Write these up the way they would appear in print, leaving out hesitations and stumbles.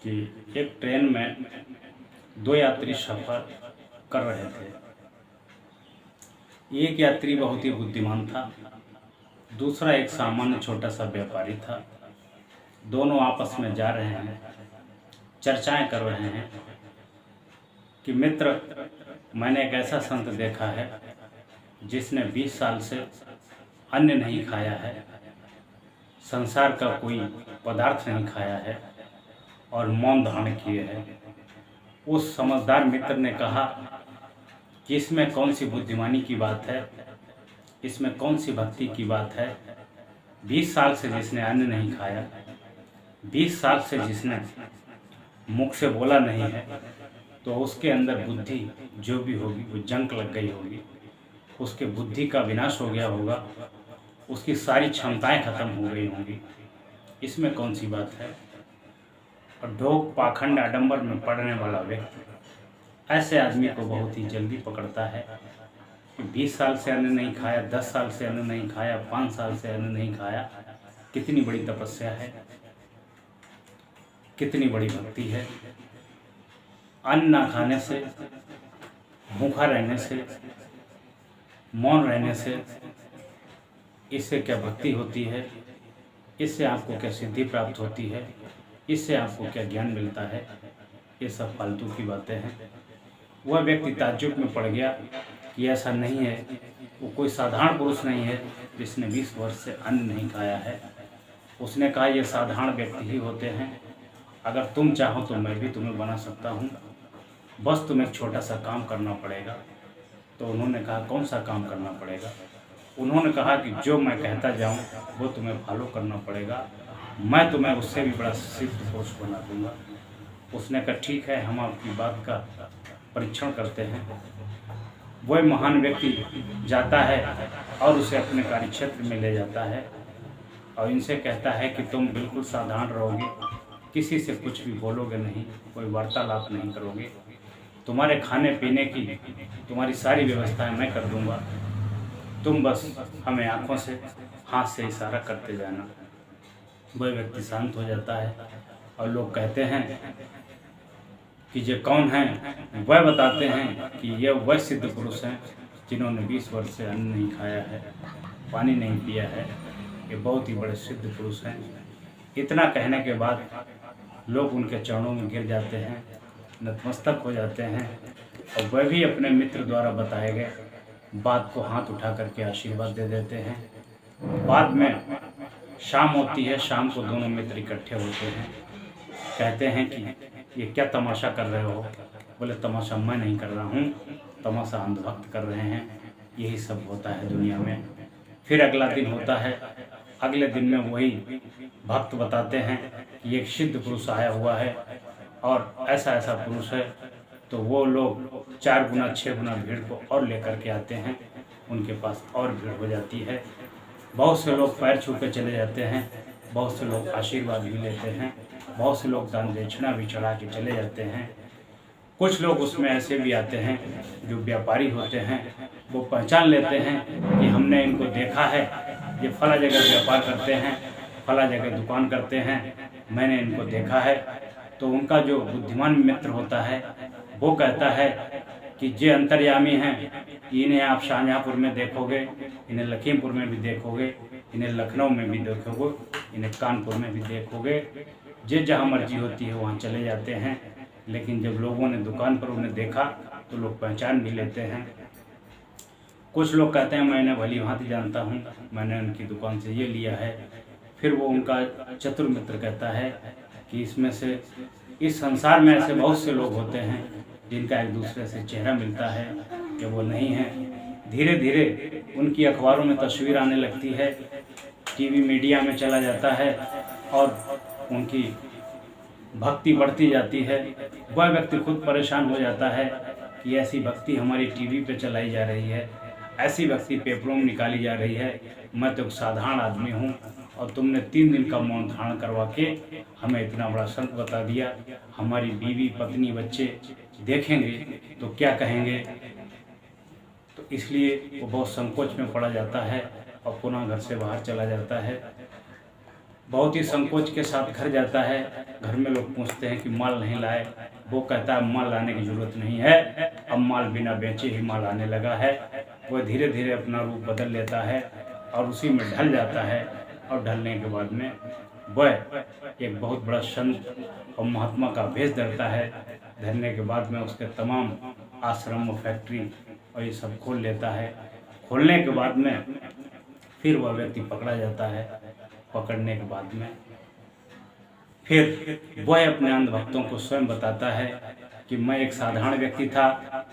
कि एक ट्रेन में दो यात्री सफ़र कर रहे थे। एक यात्री बहुत ही बुद्धिमान था, दूसरा एक सामान्य छोटा सा व्यापारी था। दोनों आपस में जा रहे हैं, चर्चाएं कर रहे हैं कि मित्र, मैंने एक ऐसा संत देखा है जिसने 20 साल से अन्न नहीं खाया है, संसार का कोई पदार्थ नहीं खाया है और मौन धारण किए है। उस समझदार मित्र ने कहा कि इसमें कौन सी बुद्धिमानी की बात है, इसमें कौन सी भक्ति की बात है। 20 साल से जिसने अन्न नहीं खाया, 20 साल से जिसने मुख से बोला नहीं है, तो उसके अंदर बुद्धि जो भी होगी वो जंक लग गई होगी, उसके बुद्धि का विनाश हो गया होगा, उसकी सारी क्षमताएं खत्म हो गई होंगी। इसमें कौन सी बात है। और ढोंग पाखंड आडंबर में पड़ने वाला व्यक्ति ऐसे आदमी को बहुत ही जल्दी पकड़ता है कि 20 साल से अन्न नहीं खाया, 10 साल से अन्न नहीं खाया, 5 साल से अन्न नहीं खाया, कितनी बड़ी तपस्या है, कितनी बड़ी भक्ति है। अन्न ना खाने से, भूखा रहने से, मौन रहने से, इससे क्या भक्ति होती है, इससे आपको क्या सिद्धि प्राप्त होती है, इससे आपको क्या ज्ञान मिलता है। ये सब फालतू की बातें हैं। वह व्यक्ति ताज्जुब में पड़ गया कि ऐसा नहीं है, वो कोई साधारण पुरुष नहीं है जिसने 20 वर्ष से अन्न नहीं खाया है। उसने कहा, ये साधारण व्यक्ति ही होते हैं, अगर तुम चाहो तो मैं भी तुम्हें बना सकता हूँ, बस तुम्हें एक छोटा सा काम करना पड़ेगा। तो उन्होंने कहा, कौन सा काम करना पड़ेगा। उन्होंने कहा कि जो मैं कहता जाऊँ वो तुम्हें फॉलो करना पड़ेगा, मैं तुम्हें उससे भी बड़ा सिद्ध पुरुष बना दूंगा। उसने कहा, ठीक है, हम आपकी बात का परीक्षण करते हैं। वह महान व्यक्ति जाता है और उसे अपने कार्यक्षेत्र में ले जाता है और इनसे कहता है कि तुम बिल्कुल साधारण रहोगे, किसी से कुछ भी बोलोगे नहीं, कोई वार्तालाप नहीं करोगे, तुम्हारे खाने पीने की तुम्हारी सारी व्यवस्थाएं मैं कर दूंगा, तुम बस हमें आँखों से, हाथ से इशारा करते जाना। वह व्यक्ति शांत हो जाता है और लोग कहते हैं कि ये कौन है। वह बताते हैं कि यह वह सिद्ध पुरुष हैं जिन्होंने 20 वर्ष से अन्न नहीं खाया है, पानी नहीं पिया है। ये बहुत ही बड़े सिद्ध पुरुष हैं। इतना कहने के बाद लोग उनके चरणों में गिर जाते हैं, नतमस्तक हो जाते हैं और वह भी अपने मित्र द्वारा बताए गए बात को हाथ उठा करके आशीर्वाद दे देते हैं। बाद में शाम होती है, शाम को दोनों मित्र इकट्ठे होते हैं, कहते हैं कि ये क्या तमाशा कर रहे हो। बोले, तमाशा मैं नहीं कर रहा हूँ, तमाशा अंधभक्त कर रहे हैं, यही सब होता है दुनिया में। फिर अगला दिन होता है, अगले दिन में वही भक्त बताते हैं कि एक सिद्ध पुरुष आया हुआ है और ऐसा ऐसा पुरुष है। तो वो लोग 4 गुना 6 गुना भीड़ को और लेकर के आते हैं, उनके पास और भीड़ हो जाती है। बहुत से लोग पैर छू के चले जाते हैं, बहुत से लोग आशीर्वाद भी लेते हैं, बहुत से लोग दान दक्षिणा भी चढ़ा के चले जाते हैं। कुछ लोग उसमें ऐसे भी आते हैं जो व्यापारी होते हैं, वो पहचान लेते हैं कि हमने इनको देखा है, ये फला जगह व्यापार करते हैं, फला जगह दुकान करते हैं, मैंने इनको देखा है। तो उनका जो बुद्धिमान मित्र होता है वो कहता है कि ये अंतर्यामी हैं, इन्हें आप शाहजहाँपुर में देखोगे, इन्हें लखीमपुर में भी देखोगे, इन्हें लखनऊ में भी देखोगे, इन्हें कानपुर में भी देखोगे, जे जहाँ मर्जी होती है वहाँ चले जाते हैं। लेकिन जब लोगों ने दुकान पर उन्हें देखा तो लोग पहचान भी लेते हैं। कुछ लोग कहते हैं मैंने भली भांति जानता हूँ, मैंने उनकी दुकान से ये लिया है। फिर वो उनका चतुर मित्र कहता है कि इसमें से, इस संसार में ऐसे बहुत से लोग होते हैं जिनका एक दूसरे से चेहरा मिलता है कि वो नहीं है। धीरे धीरे उनकी अखबारों में तस्वीर आने लगती है, टीवी मीडिया में चला जाता है और उनकी भक्ति बढ़ती जाती है। वह व्यक्ति खुद परेशान हो जाता है कि ऐसी भक्ति हमारी टीवी पे चलाई जा रही है, ऐसी भक्ति पेपरों में निकाली जा रही है, मैं तो एक साधारण आदमी हूँ और तुमने 3 दिन का मौन धारण करवा के हमें इतना बड़ा संत बता दिया। हमारी बीवी पत्नी बच्चे देखेंगे तो क्या कहेंगे। तो इसलिए वो बहुत संकोच में पड़ा जाता है और पुनः घर से बाहर चला जाता है। बहुत ही संकोच के साथ घर जाता है। घर में लोग पूछते हैं कि माल नहीं लाए। वो कहता है माल लाने की ज़रूरत नहीं है, अब माल बिना बेचे ही माल आने लगा है। वह धीरे धीरे अपना रूप बदल लेता है और उसी में ढल जाता है। और ढलने के बाद में वह एक बहुत बड़ा संत और महात्मा का भेष धरता है। धरने के बाद में उसके तमाम आश्रम और फैक्ट्री और ये सब खोल लेता है। खोलने के बाद में फिर वह व्यक्ति पकड़ा जाता है। पकड़ने के बाद में फिर वह अपने अंधभक्तों को स्वयं बताता है कि मैं एक साधारण व्यक्ति था,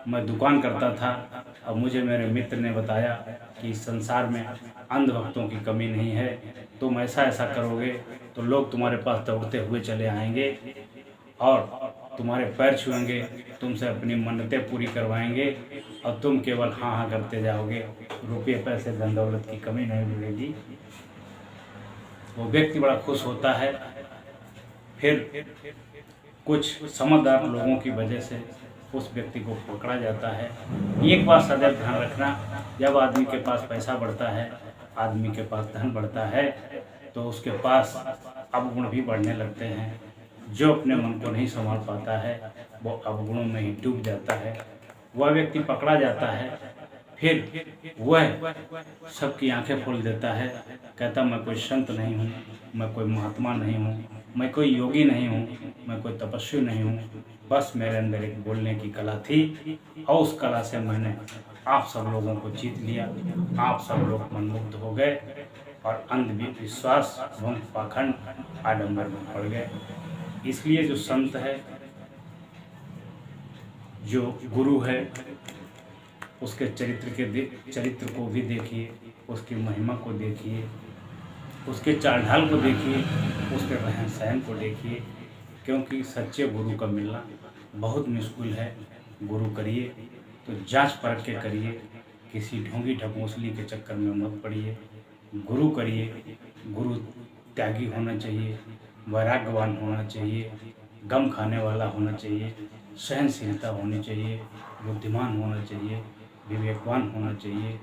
मैं दुकान करता था। अब मुझे मेरे मित्र ने बताया कि इस संसार में अंधभक्तों की कमी नहीं है। तुम ऐसा ऐसा करोगे तो लोग तुम्हारे पास दौड़ते हुए चले आएंगे और तुम्हारे पैर छुएंगे, तुमसे अपनी मन्नतें पूरी करवाएंगे और तुम केवल हाँ हाँ करते जाओगे। रुपये पैसे धन दौलत की कमी नहीं मिलेगी। वो व्यक्ति बड़ा खुश होता है। फिर कुछ समझदार लोगों की वजह से उस व्यक्ति को पकड़ा जाता है। एक बात सदैव ध्यान रखना, जब आदमी के पास पैसा बढ़ता है, आदमी के पास धन बढ़ता है, तो उसके पास अवगुण भी बढ़ने लगते हैं। जो अपने मन को नहीं संभाल पाता है वो अवगुणों में ही डूब जाता है। वह व्यक्ति पकड़ा जाता है। फिर वह सबकी आंखें खोल देता है। कहता मैं कोई संत नहीं हूँ, मैं कोई महात्मा नहीं हूँ, मैं कोई योगी नहीं हूँ, मैं कोई तपस्वी नहीं हूँ। बस मेरे अंदर एक बोलने की कला थी और उस कला से मैंने आप सब लोगों को जीत लिया। आप सब लोग मनमुग्ध हो गए और अंधविश्वास एवं पाखंड आडंबर में पड़ गए। इसलिए जो संत है, जो गुरु है, उसके चरित्र को भी देखिए, उसकी महिमा को देखिए, उसके चाल ढाल को देखिए, उसके रहन सहन को देखिए। क्योंकि सच्चे गुरु का मिलना बहुत मुश्किल है। गुरु करिए तो जांच परख के करिए, किसी ढोंगी ढकोसली के चक्कर में मत पड़िए। गुरु करिए, गुरु त्यागी होना चाहिए, वैराग्यवान होना चाहिए, गम खाने वाला होना चाहिए, सहनशीलता होनी चाहिए, बुद्धिमान होना चाहिए, विवेकवान होना चाहिए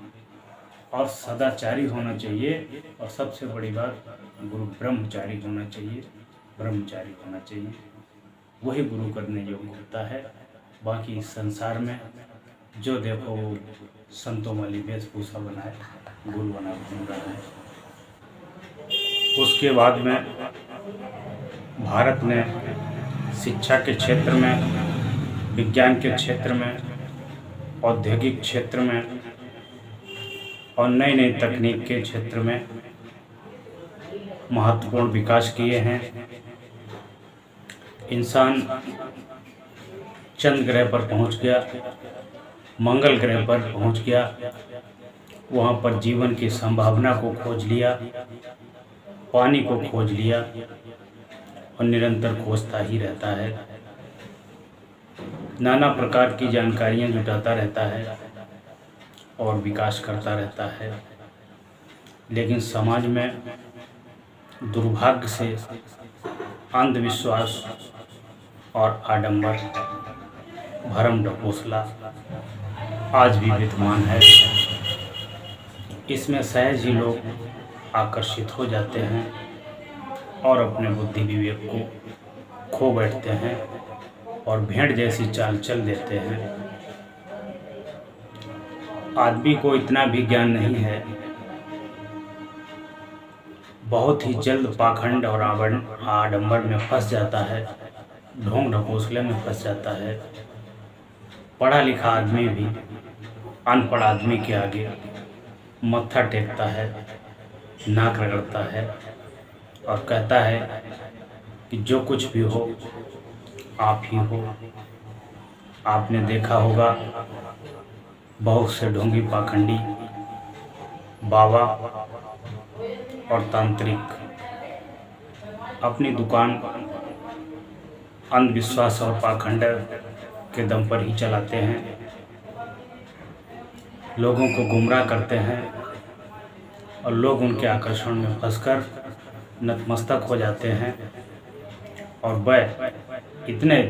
और सदाचारी होना चाहिए। और सबसे बड़ी बात, गुरु ब्रह्मचारी होना चाहिए, ब्रह्मचारी होना चाहिए। वही गुरु करने योग्य होता है। बाकी इस संसार में जो देखो वो संतों वाली वेशभूषा बनाए गुरु बना घूम रहा है। उसके बाद में भारत ने शिक्षा के क्षेत्र में, विज्ञान के क्षेत्र में, औद्योगिक क्षेत्र में और नई नई तकनीक के क्षेत्र में महत्वपूर्ण विकास किए हैं। इंसान चंद्र ग्रह पर पहुंच गया, मंगल ग्रह पर पहुंच गया, वहां पर जीवन की संभावना को खोज लिया, पानी को खोज लिया और निरंतर खोजता ही रहता है। नाना प्रकार की जानकारियां जुटाता रहता है और विकास करता रहता है। लेकिन समाज में दुर्भाग्य से अंधविश्वास और आडंबर, भरम ढकोसला आज भी विद्यमान है। इसमें सहज ही लोग आकर्षित हो जाते हैं और अपने बुद्धि विवेक को खो बैठते हैं और भेड़ जैसी चाल चल देते हैं। आदमी को इतना भी ज्ञान नहीं है, बहुत ही जल्द पाखंड और आडंबर में फंस जाता है, ढोंग ढकोसले में फंस जाता है। पढ़ा लिखा आदमी भी अनपढ़ आदमी के आगे मत्था टेकता है, नाक रगड़ता है और कहता है कि जो कुछ भी हो आप ही हो। आपने देखा होगा बहुत से ढोंगी पाखंडी बाबा और तांत्रिक अपनी दुकान अंधविश्वास और पाखंड के दम पर ही चलाते हैं, लोगों को गुमराह करते हैं और लोग उनके आकर्षण में फंसकर नतमस्तक हो जाते हैं और वह इतने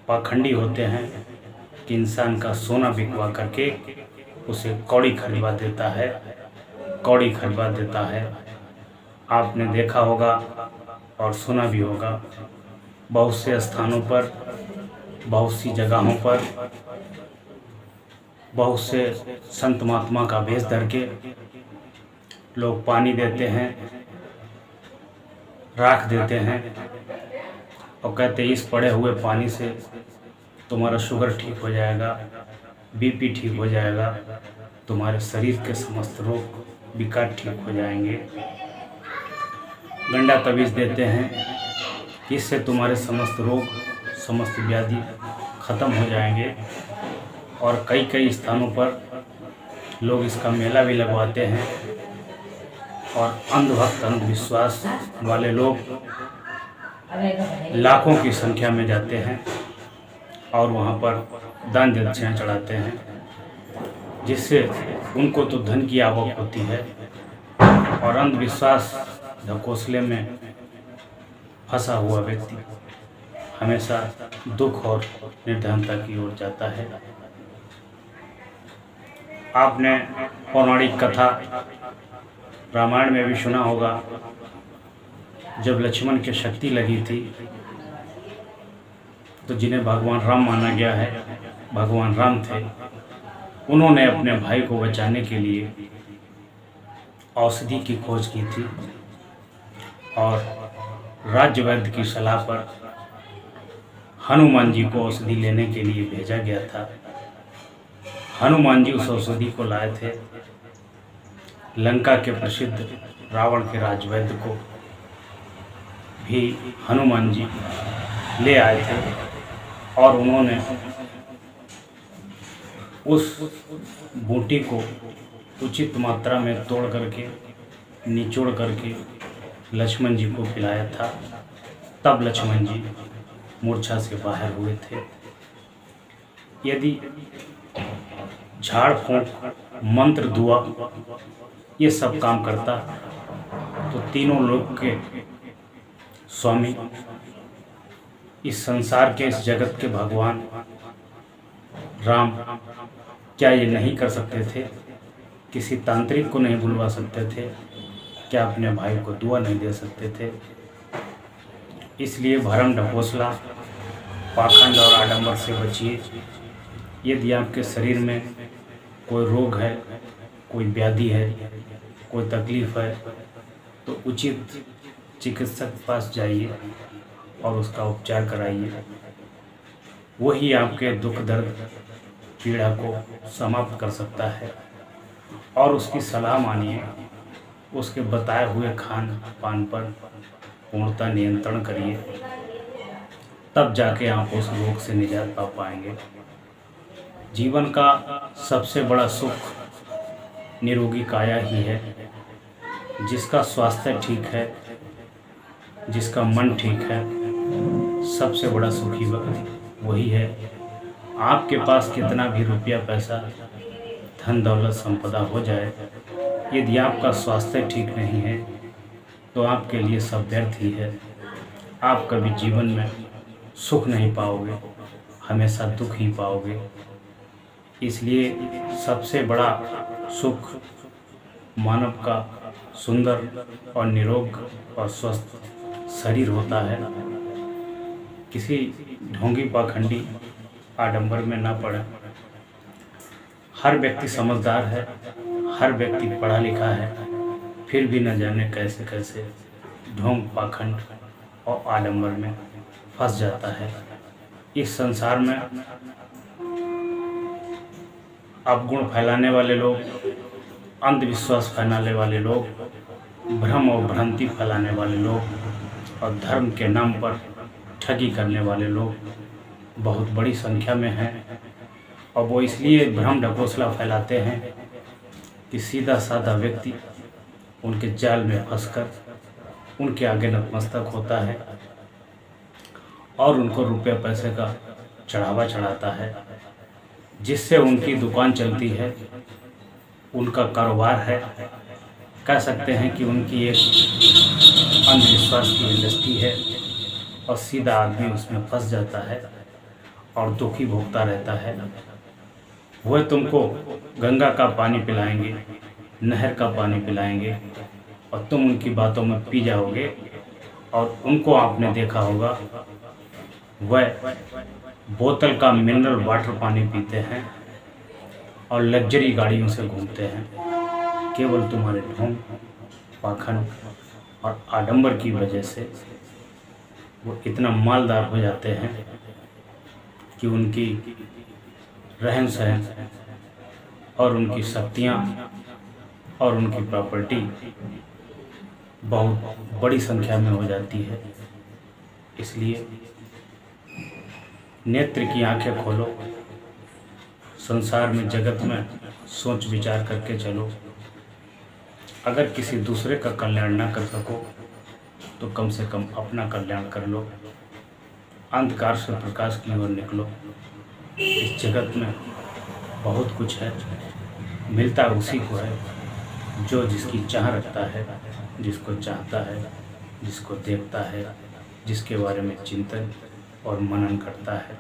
पाखंडी होते हैं कि इंसान का सोना बिकवा करके उसे कौड़ी खरीदवा देता है, कौड़ी खरीदवा देता है आपने देखा होगा और सुना भी होगा, बहुत से स्थानों पर, बहुत सी जगहों पर, बहुत से संत महात्मा का भेष धर के लोग पानी देते हैं, राख देते हैं और कहते हैं इस पड़े हुए पानी से तुम्हारा शुगर ठीक हो जाएगा, बीपी ठीक हो जाएगा, तुम्हारे शरीर के समस्त रोग विकार ठीक हो जाएंगे। गंडा तवीज़ देते हैं, इससे तुम्हारे समस्त रोग, समस्त व्याधि खत्म हो जाएंगे। और कई कई स्थानों पर लोग इसका मेला भी लगवाते हैं और अंधभक्त, अंधविश्वास वाले लोग लाखों की संख्या में जाते हैं और वहाँ पर दान दक्षिणा चढ़ाते हैं, जिससे उनको तो धन की आवक होती है और अंधविश्वास ढकोसले में फंसा हुआ व्यक्ति हमेशा दुख और निर्धनता की ओर जाता है। आपने पौराणिक कथा रामायण में भी सुना होगा, जब लक्ष्मण की शक्ति लगी थी तो जिन्हें भगवान राम माना गया है, भगवान राम थे, उन्होंने अपने भाई को बचाने के लिए औषधि की खोज की थी और राज्य वैद्य की सलाह पर हनुमान जी को औषधि लेने के लिए भेजा गया था। हनुमान जी उस औषधि को लाए थे। लंका के प्रसिद्ध रावण के राजवैद्य को भी हनुमान जी ले आए थे और उन्होंने उस बूटी को उचित मात्रा में तोड़ करके, निचोड़ करके लक्ष्मण जी को पिलाया था। तब लक्ष्मण जी मूर्छा से बाहर हुए थे। यदि झाड़ फूंक, मंत्र, दुआ ये सब काम करता तो तीनों लोक के स्वामी, इस संसार के, इस जगत के भगवान राम क्या ये नहीं कर सकते थे? किसी तांत्रिक को नहीं बुलवा सकते थे? क्या अपने भाई को दुआ नहीं दे सकते थे? इसलिए भरम, ढकोसला, पाखंड और आडंबर से बचिए। यदि आपके शरीर में कोई रोग है, कोई व्याधि है, कोई तकलीफ है, तो उचित चिकित्सक के पास जाइए और उसका उपचार कराइए। वही आपके दुख, दर्द, पीड़ा को समाप्त कर सकता है और उसकी सलाह मानिए। उसके बताए हुए खान पान पर पूर्णतः नियंत्रण करिए, तब जाके आप उस रोग से निजात पा पाएंगे। जीवन का सबसे बड़ा सुख निरोगी काया ही है। जिसका स्वास्थ्य ठीक है, जिसका मन ठीक है, सबसे बड़ा सुखी व्यक्ति वही है। आपके पास कितना भी रुपया, पैसा, धन दौलत, संपदा हो जाए, यदि आपका स्वास्थ्य ठीक नहीं है तो आपके लिए सब व्यर्थ ही है। आप कभी जीवन में सुख नहीं पाओगे, हमेशा दुख ही पाओगे। इसलिए सबसे बड़ा सुख मानव का सुंदर और निरोग और स्वस्थ शरीर होता है। किसी ढोंगी, पाखंडी, आडंबर में ना पड़े। हर व्यक्ति समझदार है, हर व्यक्ति पढ़ा लिखा है, फिर भी न जाने कैसे कैसे ढोंग, पाखंड और आडंबर में फंस जाता है। इस संसार में अवगुण फैलाने वाले लोग, अंधविश्वास फैलाने वाले लोग, भ्रम और भ्रांति फैलाने वाले लोग और धर्म के नाम पर ठगी करने वाले लोग बहुत बड़ी संख्या में हैं। और वो इसलिए भ्रम ढकोसला फैलाते हैं कि सीधा साधा व्यक्ति उनके जाल में फंसकर उनके आगे नतमस्तक होता है और उनको रुपये पैसे का चढ़ावा चढ़ाता है, जिससे उनकी दुकान चलती है, उनका कारोबार है। कह सकते हैं कि उनकी एक अंधविश्वास की इंडस्ट्री है और सीधा आदमी उसमें फंस जाता है और दुखी भोगता रहता है। वह तुमको गंगा का पानी पिलाएंगे, नहर का पानी पिलाएंगे, और तुम उनकी बातों में पी जाओगे। और उनको आपने देखा होगा, वह बोतल का मिनरल वाटर पानी पीते हैं और लग्जरी गाड़ियों से घूमते हैं। केवल तुम्हारे ढोंग, पाखंड और आडंबर की वजह से वो इतना मालदार हो जाते हैं कि उनकी रहन सहन और उनकी शक्तियाँ और उनकी प्रॉपर्टी बहुत बड़ी संख्या में हो जाती है। इसलिए नेत्र की आंखें खोलो, संसार में, जगत में सोच विचार करके चलो। अगर किसी दूसरे का कल्याण ना कर सको तो कम से कम अपना कल्याण कर लो। अंधकार से प्रकाश की ओर निकलो। इस जगत में बहुत कुछ है, मिलता उसी को है जो जिसकी चाह रखता है, जिसको चाहता है, जिसको देखता है, जिसके बारे में चिंतन और मनन करता है।